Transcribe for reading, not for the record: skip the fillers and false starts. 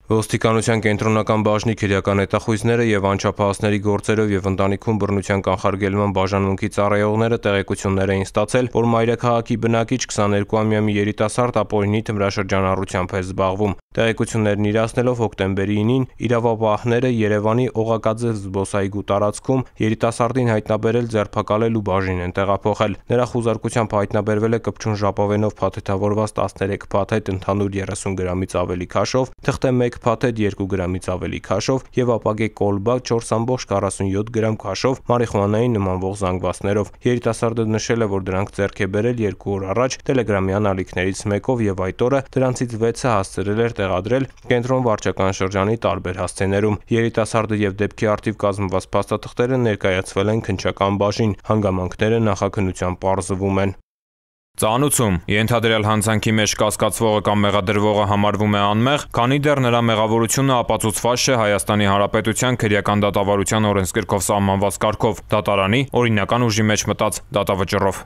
Ոստիկանության կենտրոնական բաժնի քրեական հետախույզները եւ անչափահասների գործերով եւ ընտանիքում բռնության կանխարգելման բաժանմունքի ծառայողները տեղեկություններ էին ստացել, որ մայրաքաղաքի բնակիչ 22-ամյա մի երիտասարդ ապօրինի թմրաշրջանառությամբ է զբաղվում։ Տեղեկություններն իրացնելով հոկտեմբերի 9-ին իրավապահները Երևանի Օղակաձև զբոսայգու տարածքում երիտասարդին հայտնաբերել, ձերբակալել ու բաժին են տեղափոխել։ Նրա խուզարկությամբ հայտնաբերվել է կպչուն ժապավենով փաթեթավորված 13 փաթեթ ընդհանուր 30 գրամից ավելի քաշով, թղթե 1 փաթեթ 2 գրամից ավելի քաշով եւ ապակե կոլբա 4.47 գրամ քաշով մարիխուանայի նմանվող զանգվածներով։ Երիտասարդը նշել է, որ դրանք ձեռք է բերել 2 օր առաջ տելեգրամյան ալիքներից մեկով եւ այդ օրը դրանցից 6-ը հասցրել էր տեղադրել կենտրոն վարչական շրջանի տարբեր հասցեներում։ Երիտասարդը եւ դեպքի առթիվ կազմված փաստաթղթերը ներկայացվել են քննչական բաժին։ Հանգամանքները նախաքննությամբ պարզվում են։ Ծանուցում ենթադրյալ հանցանքի մեջ կասկածվողը կամ մեղադրվողը համարվում է անմեղ, քանի դեռ նրա մեղավորությունը ապացուցված չէ Հայաստանի Հանրապետության քրեական դատավարության օրենսգրքով սահմանված կարգով, դատարանի օրինական ուժի մեջ մտած դատավճռով։